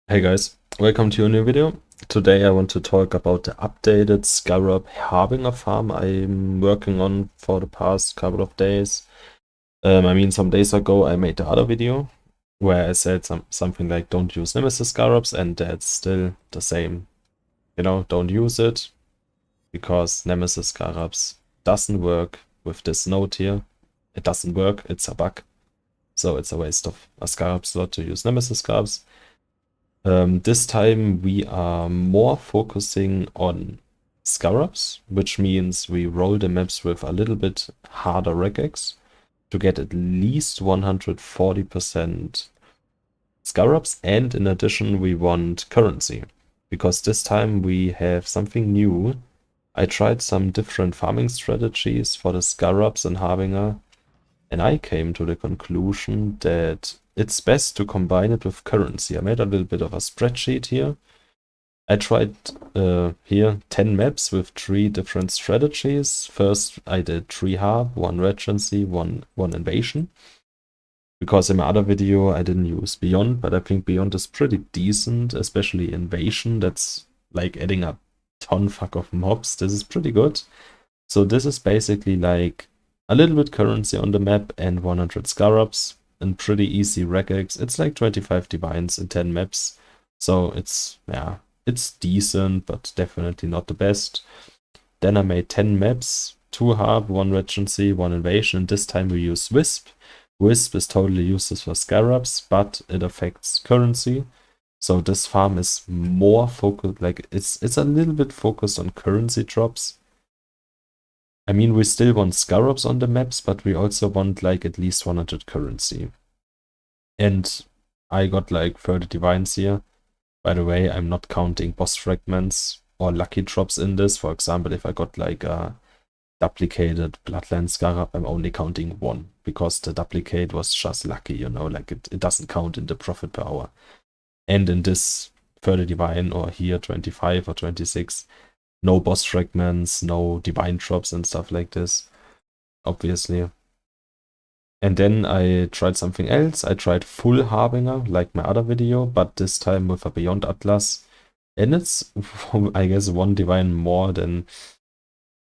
Hey guys, welcome to a new video. Today I want to talk about the updated Scarab Harbinger farm I'm working on for the past couple of days. Some days ago I made the other video where I said something like don't use Nemesis Scarabs, and that's still the same. Don't use it because Nemesis Scarabs doesn't work with this node here. It doesn't work, it's a bug. So it's a waste of a Scarab slot to use Nemesis Scarabs. This time we are more focusing on Scarabs, which means we roll the maps with a little bit harder regex to get at least 140% Scarabs, and in addition we want currency, because this time we have something new. I tried some different farming strategies for the Scarabs and Harbinger, and I came to the conclusion that it's best to combine it with currency. I made a little bit of a spreadsheet here. I tried here 10 maps with 3 different strategies. First I did 3 Harb, 1 Regency, 1 Invasion. Because in my other video I didn't use Beyond, but I think Beyond is pretty decent, especially Invasion. That's like adding a ton fuck of mobs. This is pretty good. So this is basically like a little bit currency on the map and 100 Scarabs and pretty easy regex. It's like 25 divines in 10 maps. So it's decent, but definitely not the best. Then I made 10 maps, 2 Harb, 1 Regency, 1 Invasion, and this time we use Wisp. Wisp is totally useless for Scarabs, but it affects currency. So this farm is more focused, like it's a little bit focused on currency drops. I mean, we still want Scarabs on the maps, but we also want like at least 100 currency. And I got like 30 divines here. By the way, I'm not counting boss fragments or lucky drops in this. For example, if I got like a duplicated Bloodline Scarab, I'm only counting 1, because the duplicate was just lucky, like it doesn't count in the profit per hour. And in this 30 divine, or here 25 or 26, no boss fragments, no divine drops and stuff like this, obviously. And then I tried something else. I tried full Harbinger, like my other video, but this time with a Beyond Atlas. And it's, I guess, 1 divine more than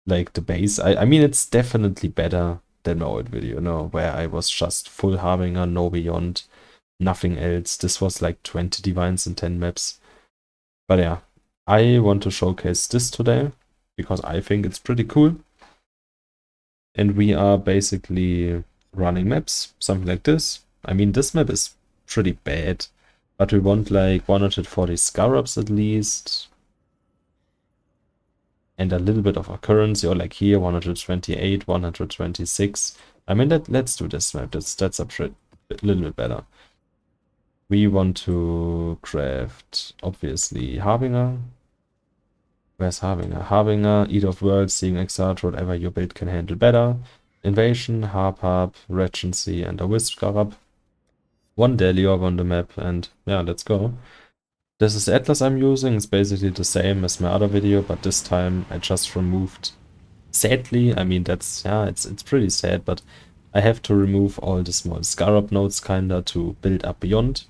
like the base. I mean, it's definitely better than my old video, where I was just full Harbinger, no Beyond, nothing else. This was like 20 divines in 10 maps. But yeah, I want to showcase this today because I think it's pretty cool. And we are basically running maps, something like this. I mean, this map is pretty bad, but we want like 140 Scarabs at least. And a little bit of a currency, or like here, 128, 126. I mean, let's do this map. That's a little bit better. We want to craft, obviously, Harbinger. Where's Harbinger? Harbinger, Eat of Worlds, Seeing Exalt, whatever your build can handle better. Invasion, Harb, Regency, and a Wisp Scarab. 1 Daily Orb on the map, and yeah, let's go. This is the Atlas I'm using. It's basically the same as my other video, but this time I just removed, sadly, I mean, that's, yeah, it's pretty sad, but I have to remove all the small Scarab nodes kinda to build up Beyond.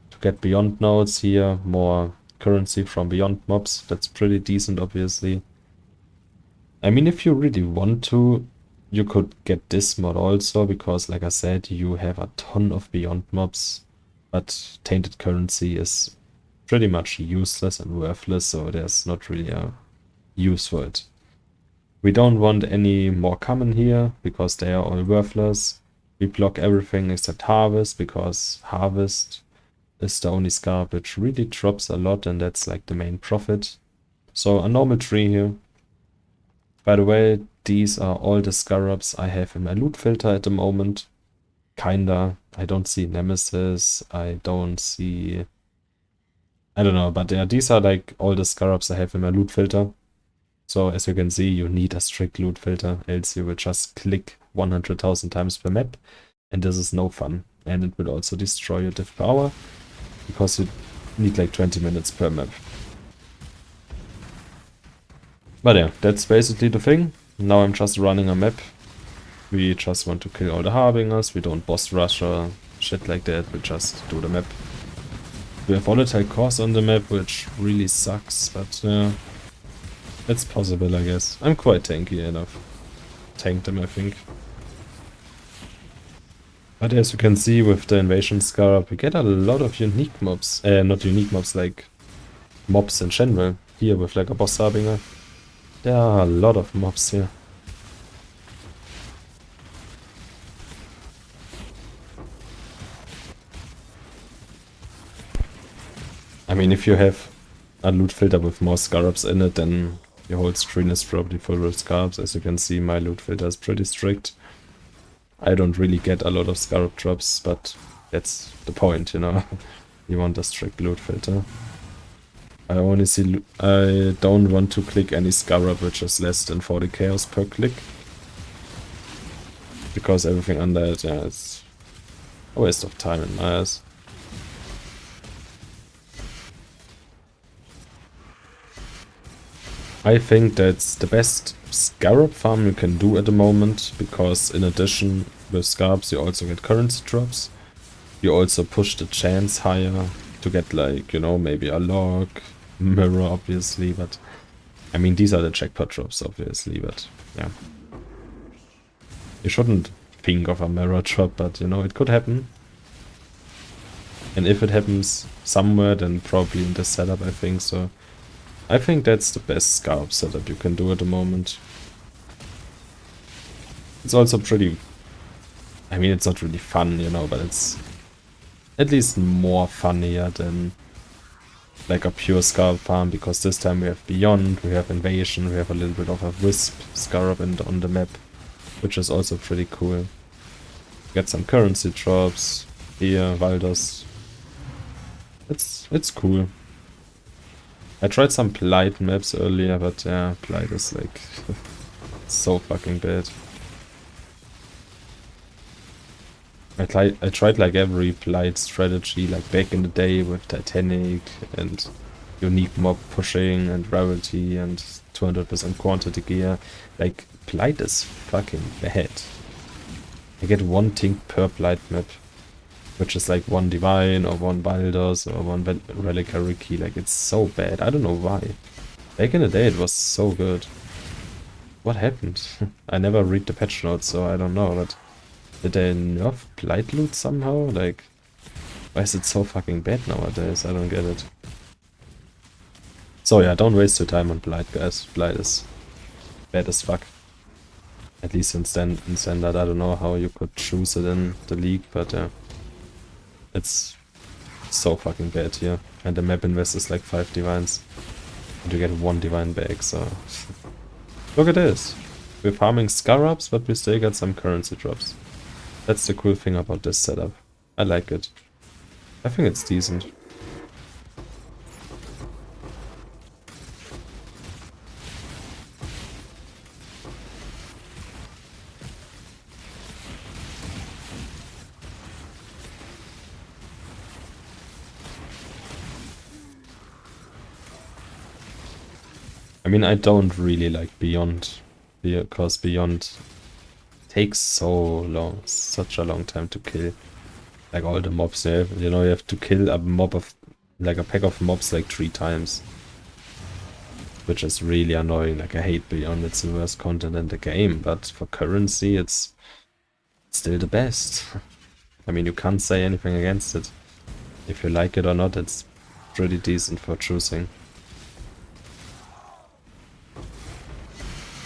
To get Beyond nodes here, more currency from Beyond mobs. That's pretty decent, obviously. I mean, if you really want to, you could get this mod also, because like I said, you have a ton of Beyond mobs, but tainted currency is pretty much useless and worthless, so there's not really a use for it. We don't want any more common here, because they are all worthless. We block everything except Harvest, because Harvest is the only Scarab which really drops a lot, and that's like the main profit. So a normal tree here. By the way, these are all the Scarabs I have in my loot filter at the moment. Kinda. I don't see Nemesis. I don't see... I don't know, but yeah, these are like all the Scarabs I have in my loot filter. So as you can see, you need a strict loot filter, else you will just click 100,000 times per map, and this is no fun. And it will also destroy your diff per hour, because you need like 20 minutes per map. But yeah, that's basically the thing. Now I'm just running a map. We just want to kill all the Harbingers, we don't boss rush or shit like that, we just do the map. We have volatile cores on the map, which really sucks, but it's possible, I guess. I'm quite tanky enough. Tanked them, I think. But as you can see with the invasion Scarab, we get a lot of unique mobs. Not unique mobs, like mobs in general. Here with like a boss Harbinger. There are a lot of mobs here. I mean, if you have a loot filter with more Scarabs in it, then your whole screen is probably full with Scarabs. As you can see, my loot filter is pretty strict. I don't really get a lot of Scarab drops, but that's the point, you know. You want a strict loot filter. I don't want to click any Scarab which is less than 40 chaos per click. Because everything under it, yeah, it's a waste of time in my eyes. I think that's the best Scarab farm you can do at the moment, because in addition with Scarabs you also get currency drops. You also push the chance higher to get, like, you know, maybe a log, mirror obviously, but I mean these are the jackpot drops obviously, but yeah. You shouldn't think of a mirror drop, but you know, it could happen. And if it happens somewhere, then probably in this setup, I think so. I think that's the best Scarab setup you can do at the moment. It's also pretty... I mean, it's not really fun, you know, but it's at least more funnier than like a pure Scarab farm, because this time we have Beyond, we have Invasion, we have a little bit of a Wisp Scarab on the map, which is also pretty cool. Get some currency drops here, Valdos. It's cool. I tried some Blight maps earlier, but yeah, Blight is like so fucking bad. I tried like every Blight strategy, like back in the day with Titanic and unique mob pushing and rarity and 200% quantity gear. Like, Blight is fucking bad. I get one thing per Blight map, which is like one Divine or one Baldur's or one Reliquary Key. Like, it's so bad. I don't know why. Back in the day it was so good. What happened? I never read the patch notes, so I don't know, but did they nerf Blight loot somehow? Like, why is it so fucking bad nowadays? I don't get it. So yeah, don't waste your time on Blight, guys. Blight is bad as fuck. At least in Standard. I don't know how you could choose it in the league, but yeah. It's so fucking bad here. And the map invest is like 5 divines. And you get 1 divine back, so... Look at this! We're farming Scarabs, but we still get some currency drops. That's the cool thing about this setup. I like it. I think it's decent. I mean, I don't really like Beyond, because Beyond takes so long, such a long time to kill. Like all the mobs there, you know, you have to kill a mob of, like a pack of mobs like 3 times. Which is really annoying. Like, I hate Beyond, it's the worst content in the game, but for currency it's still the best. I mean, you can't say anything against it. If you like it or not, it's pretty decent for choosing.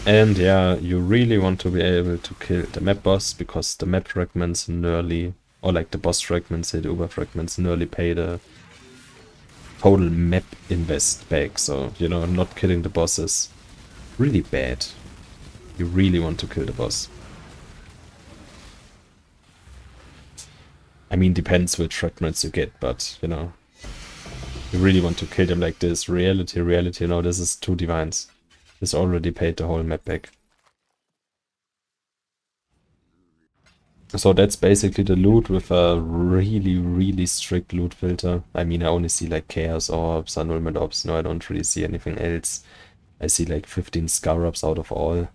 And yeah, you really want to be able to kill the map boss, because the map fragments nearly, or like the boss fragments, the uber fragments nearly pay the total map invest back. So, you know, not killing the boss is really bad. You really want to kill the boss. I mean, depends which fragments you get, but, you know, you really want to kill them like this. Reality, you know, this is 2 divines. This already paid the whole map back. So that's basically the loot with a really strict loot filter. I mean, I only see like Chaos Orbs, Annulment Orbs. No, I don't really see anything else. I see like 15 Scarabs out of all.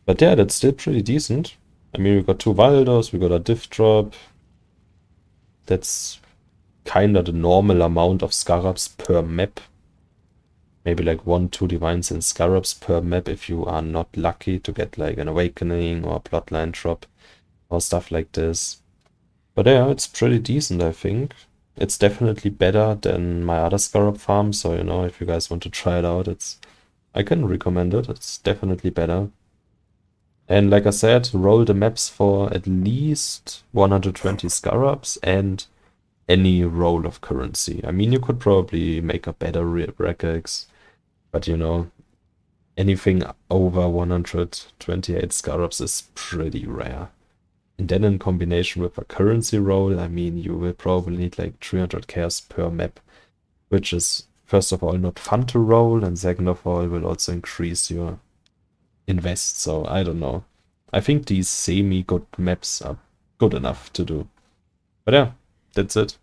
But yeah, that's still pretty decent. I mean, we got 2 Valdos, we got a diff drop. That's kinda the normal amount of Scarabs per map. Maybe like 1-2 divines and Scarabs per map if you are not lucky to get like an awakening or a bloodline drop or stuff like this. But yeah, it's pretty decent, I think. It's definitely better than my other Scarab farm, so you know, if you guys want to try it out, I can recommend it. It's definitely better. And like I said, roll the maps for at least 120 Scarabs and any roll of currency. I mean, you could probably make a better Regex, but you know, anything over 128 Scarabs is pretty rare. And then in combination with a currency roll, I mean, you will probably need like 300 chaos per map, which is first of all not fun to roll, and second of all will also increase your invest. So I don't know. I think these semi-good maps are good enough to do. But yeah, that's it.